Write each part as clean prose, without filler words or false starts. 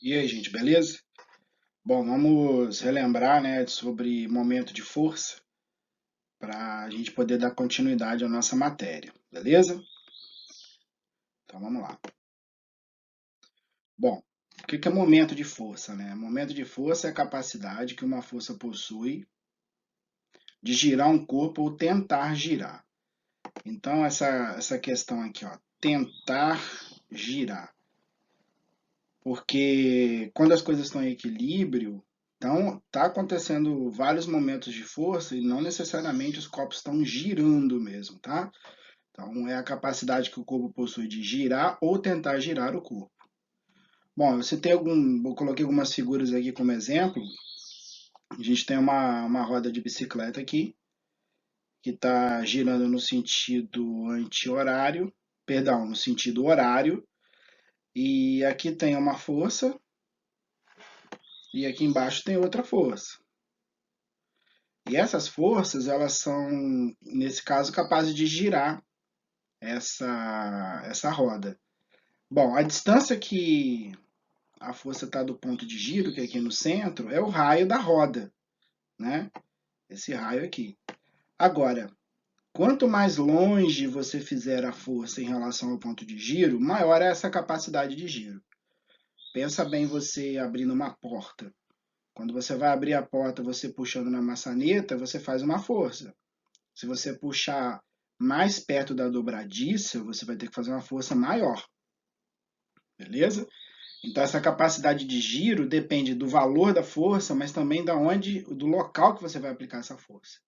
E aí, gente, beleza? Bom, vamos relembrar, né, sobre momento de força para a gente poder dar continuidade à nossa matéria, beleza? Então vamos lá. Bom, o que é momento de força, né? Momento de força é a capacidade que uma força possui de girar um corpo ou tentar girar. Então essa questão aqui, ó, tentar girar. Porque quando as coisas estão em equilíbrio, então tá acontecendo vários momentos de força e não necessariamente os corpos estão girando mesmo, tá? Então é a capacidade que o corpo possui de girar ou tentar girar o corpo. Bom, eu coloquei algumas figuras aqui como exemplo. A gente tem uma roda de bicicleta aqui que está girando no sentido anti-horário, perdão, no sentido horário. E aqui tem uma força e aqui embaixo tem outra força. E essas forças, elas são, nesse caso, capazes de girar essa roda. Bom, a distância que a força está do ponto de giro, que é aqui no centro, é o raio da roda, né? Esse raio aqui. Agora, quanto mais longe você fizer a força em relação ao ponto de giro, maior é essa capacidade de giro. Pensa bem você abrindo uma porta. Quando você vai abrir a porta, você puxando na maçaneta, você faz uma força. Se você puxar mais perto da dobradiça, você vai ter que fazer uma força maior, beleza? Então essa capacidade de giro depende do valor da força, mas também do local que você vai aplicar essa força,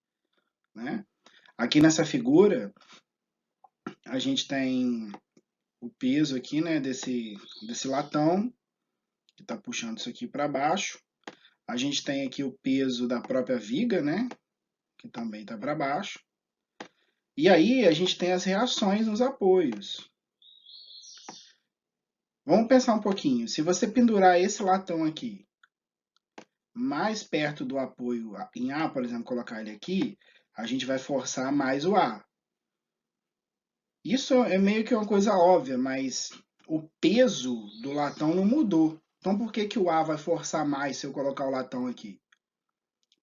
né? Aqui nessa figura, a gente tem o peso aqui, né, desse latão, que está puxando isso aqui para baixo. A gente tem aqui o peso da própria viga, né, que também está para baixo. E aí a gente tem as reações nos apoios. Vamos pensar um pouquinho. Se você pendurar esse latão aqui mais perto do apoio em A, por exemplo, colocar ele aqui, a gente vai forçar mais o A. Isso é meio que uma coisa óbvia, mas o peso do latão não mudou. Então por que que o A vai forçar mais se eu colocar o latão aqui?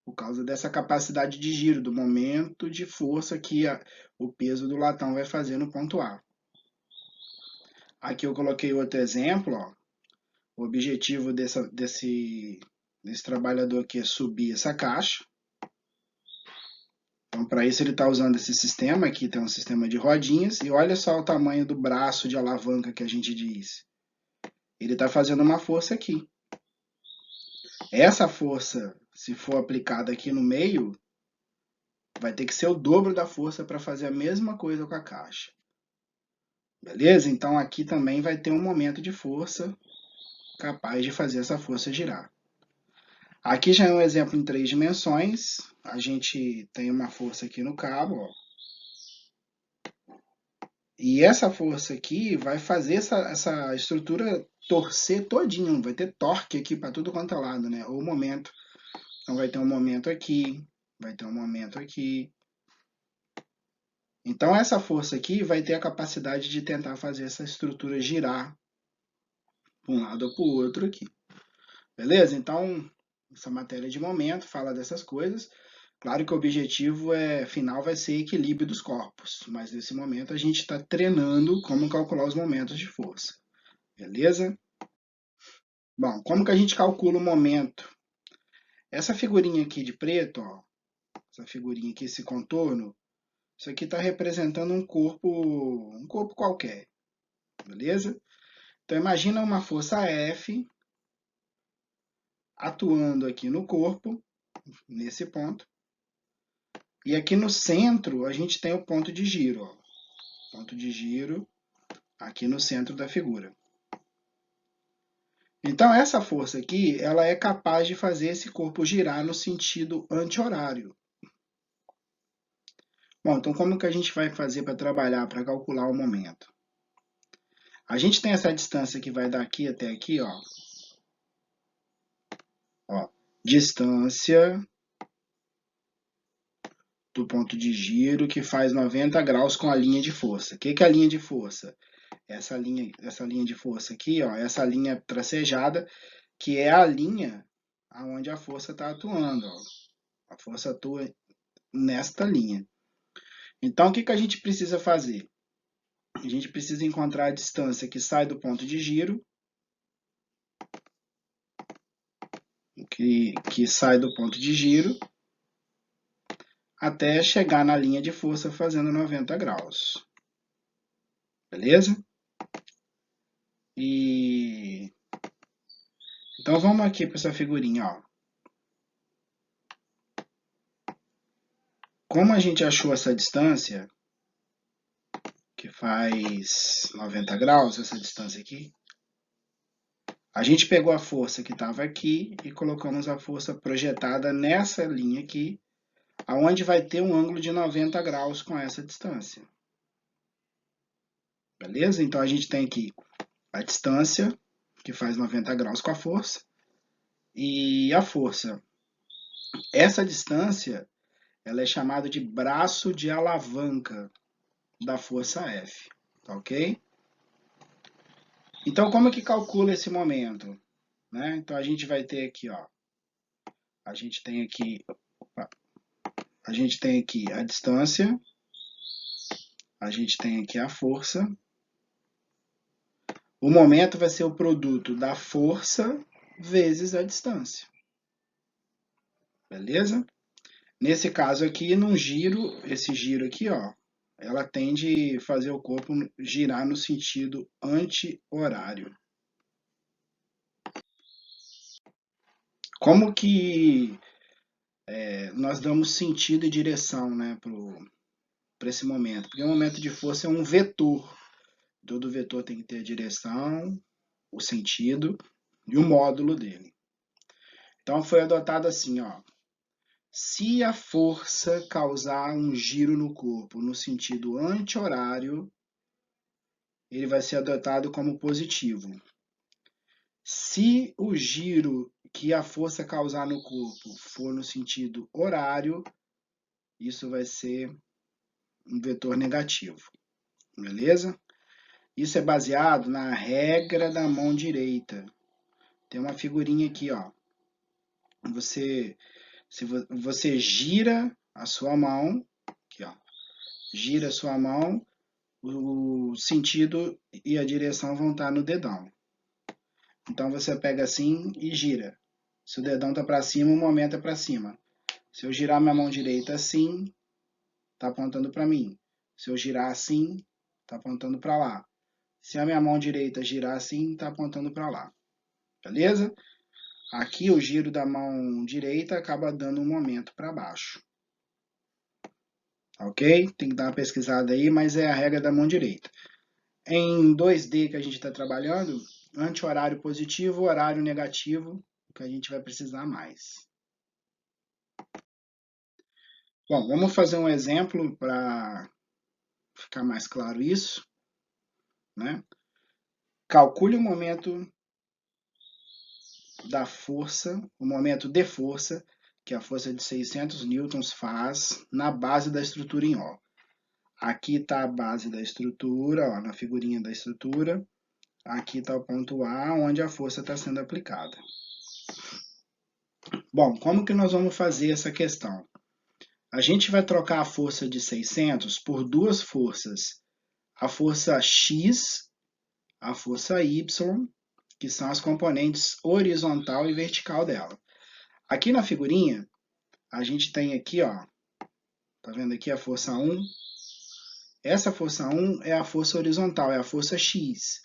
Por causa dessa capacidade de giro, do momento de força que o peso do latão vai fazer no ponto A. Aqui eu coloquei outro exemplo, ó. O objetivo desse trabalhador aqui é subir essa caixa. Então, para isso, ele está usando esse sistema aqui, tem um sistema de rodinhas, e olha só o tamanho do braço de alavanca que a gente diz. Ele está fazendo uma força aqui. Essa força, se for aplicada aqui no meio, vai ter que ser o dobro da força para fazer a mesma coisa com a caixa. Beleza? Então, aqui também vai ter um momento de força capaz de fazer essa força girar. Aqui já é um exemplo em 3 dimensões. A gente tem uma força aqui no cabo, ó. E essa força aqui vai fazer essa estrutura torcer todinho, vai ter torque aqui para tudo quanto é lado, né? Ou momento. Então vai ter um momento aqui, vai ter um momento aqui. Então essa força aqui vai ter a capacidade de tentar fazer essa estrutura girar para um lado ou para o outro aqui. Beleza? Então, essa matéria de momento fala dessas coisas. Claro que o objetivo final vai ser equilíbrio dos corpos, mas nesse momento a gente está treinando como calcular os momentos de força. Beleza? Bom, como que a gente calcula o momento? Essa figurinha aqui de preto, ó, essa figurinha aqui, esse contorno, isso aqui está representando um corpo qualquer, beleza? Então imagina uma força F atuando aqui no corpo, nesse ponto, e aqui no centro a gente tem o ponto de giro, ó, ponto de giro aqui no centro da figura. Então essa força aqui, ela é capaz de fazer esse corpo girar no sentido anti-horário. Bom, então como que a gente vai fazer para trabalhar, para calcular o momento? A gente tem essa distância que vai daqui até aqui, ó. Ó, distância do ponto de giro que faz 90 graus com a linha de força. O que é a linha de força? essa linha de força aqui, ó, essa linha tracejada, que é a linha aonde a força está atuando, ó. A força atua nesta linha. Então, o que a gente precisa fazer? A gente precisa encontrar a distância que sai do ponto de giro, que sai do ponto de giro, até chegar na linha de força fazendo 90 graus. Beleza? Então vamos aqui para essa figurinha, ó. Como a gente achou essa distância, que faz 90 graus, essa distância aqui, a gente pegou a força que estava aqui e colocamos a força projetada nessa linha aqui, aonde vai ter um ângulo de 90 graus com essa distância. Beleza? Então a gente tem aqui a distância, que faz 90 graus com a força, e a força. Essa distância, ela é chamada de braço de alavanca da força F, tá ok? Então, como que calcula esse momento? Né? Então, a gente vai ter aqui, ó, a gente tem aqui a distância, a gente tem aqui a força. O momento vai ser o produto da força vezes a distância. Beleza? Nesse caso aqui, num giro, esse giro aqui, ó, ela tende a fazer o corpo girar no sentido anti-horário. Como que nós damos sentido e direção, né, para esse momento? Porque o momento de força é um vetor. Todo vetor tem que ter a direção, o sentido e o módulo dele. Então foi adotado assim, ó. Se a força causar um giro no corpo no sentido anti-horário, ele vai ser adotado como positivo. Se o giro que a força causar no corpo for no sentido horário, isso vai ser um vetor negativo. Beleza? Isso é baseado na regra da mão direita. Tem uma figurinha aqui, ó. Se você gira a sua mão, aqui, ó, gira a sua mão, o sentido e a direção vão estar no dedão. Então você pega assim e gira. Se o dedão está para cima, o momento é para cima. Se eu girar minha mão direita assim, está apontando para mim. Se eu girar assim, está apontando para lá. Se a minha mão direita girar assim, está apontando para lá. Beleza? Aqui o giro da mão direita acaba dando um momento para baixo. Ok? Tem que dar uma pesquisada aí, mas é a regra da mão direita. Em 2D que a gente está trabalhando, anti-horário positivo, horário negativo, que a gente vai precisar mais. Bom, vamos fazer um exemplo para ficar mais claro isso. Né? Calcule o momento da força, o momento de força, que a força de 600 newtons faz na base da estrutura em O. Aqui está a base da estrutura, ó, na figurinha da estrutura. Aqui está o ponto A, onde a força está sendo aplicada. Bom, como que nós vamos fazer essa questão? A gente vai trocar a força de 600 por duas forças. A força X, a força Y, que são as componentes horizontal e vertical dela. Aqui na figurinha, a gente tem aqui, ó, tá vendo aqui a força 1? Essa força 1 é a força horizontal, é a força X.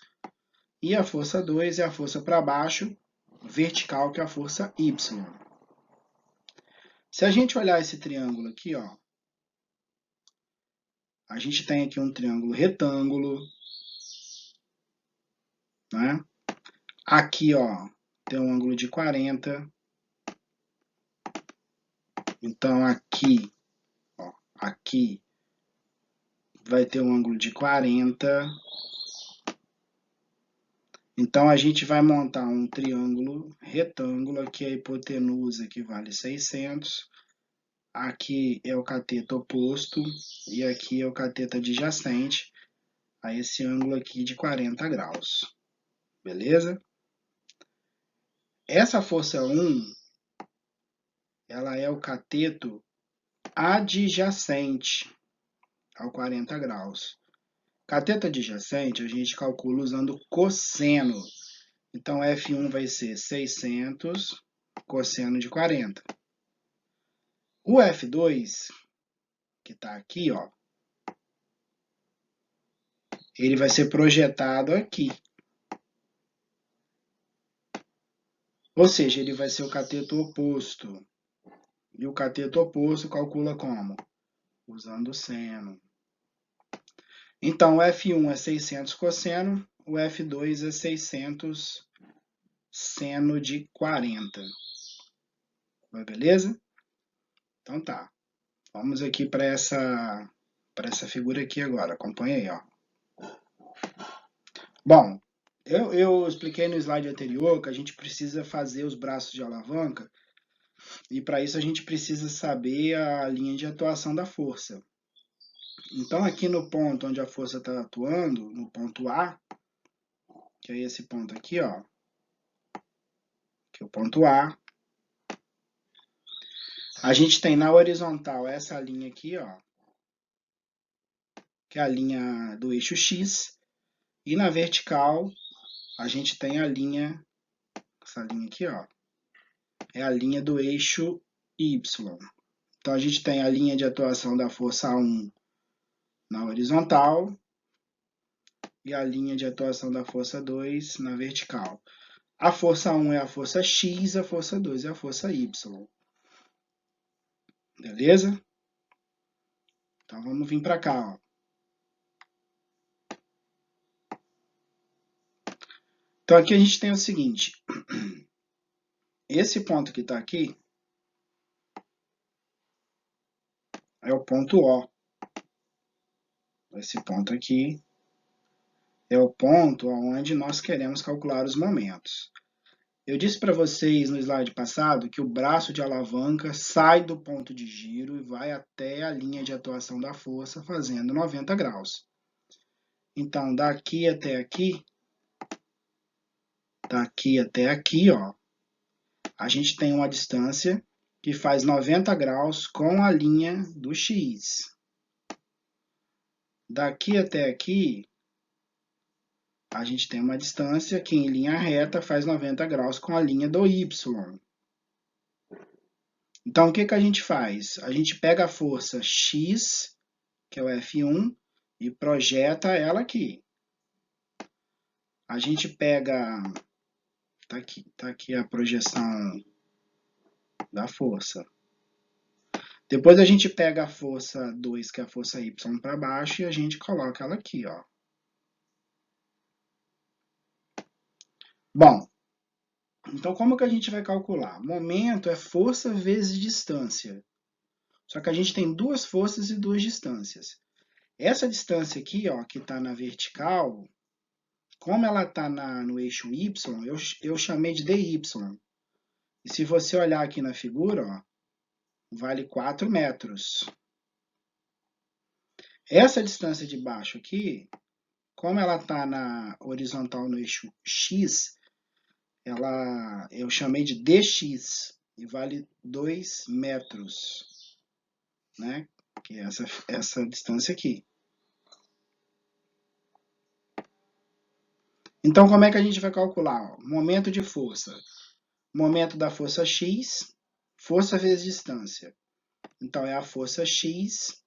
E a força 2 é a força para baixo, vertical, que é a força Y. Se a gente olhar esse triângulo aqui, ó, a gente tem aqui um triângulo retângulo, né? Aqui, ó, tem um ângulo de 40. Então, aqui, ó, aqui vai ter um ângulo de 40. Então, a gente vai montar um triângulo retângulo. Aqui a hipotenusa que vale 600. Aqui é o cateto oposto e aqui é o cateto adjacente. a esse ângulo aqui de 40 graus. Beleza? Essa força 1, ela é o cateto adjacente ao 40 graus. Cateto adjacente a gente calcula usando cosseno. Então, F1 vai ser 600 cosseno de 40. O F2, que está aqui, ó, ele vai ser projetado aqui. Ou seja, ele vai ser o cateto oposto. E o cateto oposto calcula como? Usando o seno. Então, o F1 é 600 cosseno, o F2 é 600 seno de 40. Beleza? Então tá. Vamos aqui para essa figura aqui agora. Acompanha aí, ó. Bom, eu expliquei no slide anterior que a gente precisa fazer os braços de alavanca e para isso a gente precisa saber a linha de atuação da força. Então aqui no ponto onde a força está atuando, no ponto A, que é esse ponto aqui, ó, que é o ponto A, a gente tem na horizontal essa linha aqui, ó, que é a linha do eixo X, e na vertical a gente tem a linha, essa linha aqui, ó, é a linha do eixo Y. Então a gente tem a linha de atuação da força 1 na horizontal e a linha de atuação da força 2 na vertical. A força 1 é a força X, a força 2 é a força Y. Beleza? Então vamos vir para cá, ó. Então aqui a gente tem o seguinte. Esse ponto que está aqui é o ponto O. Esse ponto aqui é o ponto onde nós queremos calcular os momentos. Eu disse para vocês no slide passado que o braço de alavanca sai do ponto de giro e vai até a linha de atuação da força fazendo 90 graus. Então, daqui até aqui, ó, a gente tem uma distância que faz 90 graus com a linha do X. Daqui até aqui, a gente tem uma distância que em linha reta faz 90 graus com a linha do Y. Então, o que que a gente faz? A gente pega a força X, que é o F1, e projeta ela aqui. A gente pega, tá aqui a projeção da força. Depois a gente pega a força 2, que é a força Y, para baixo, e a gente coloca ela aqui, ó. Bom, então como que a gente vai calcular? Momento é força vezes distância. Só que a gente tem duas forças e duas distâncias. Essa distância aqui, ó, que está na vertical, como ela está no eixo Y, eu chamei de DY. E se você olhar aqui na figura, ó, vale 4 metros. Essa distância de baixo aqui, como ela está na horizontal no eixo X, eu chamei de DX e vale 2 metros, né? Que é essa distância aqui. Então, como é que a gente vai calcular? Momento de força. Momento da força X, força vezes distância. Então, é a força X,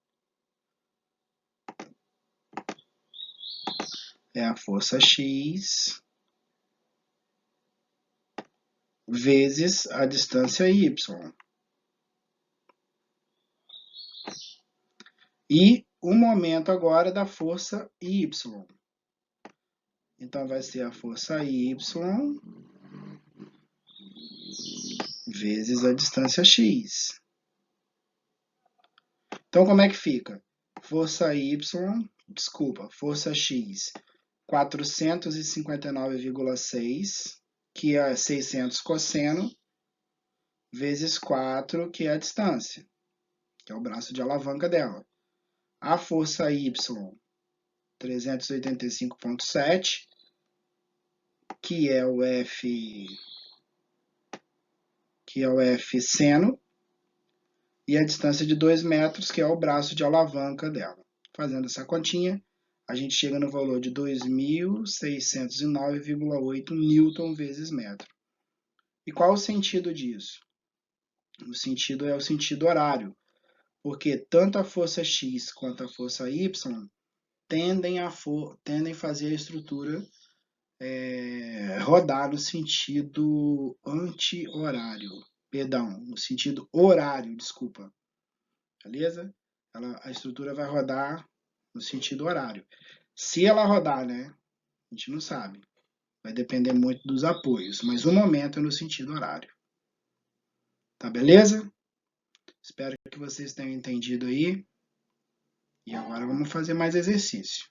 vezes a distância Y. E o momento agora da força Y. Então, vai ser a força Y vezes a distância X. Então, como é que fica? Força X, 459,6, que é 600 cosseno, vezes 4, que é a distância, que é o braço de alavanca dela. A força Y 385,7, que é o F seno, e a distância de 2 metros, que é o braço de alavanca dela. Fazendo essa continha, a gente chega no valor de 2.609,8 newton vezes metro. E qual o sentido disso? O sentido é o sentido horário, porque tanto a força X quanto a força Y tendem a fazer a estrutura rodar no sentido anti-horário. Perdão, no sentido horário, desculpa. Beleza? A estrutura vai rodar no sentido horário. Se ela rodar, né? A gente não sabe. Vai depender muito dos apoios, mas o momento é no sentido horário. Tá beleza? Espero que vocês tenham entendido aí. E agora vamos fazer mais exercício.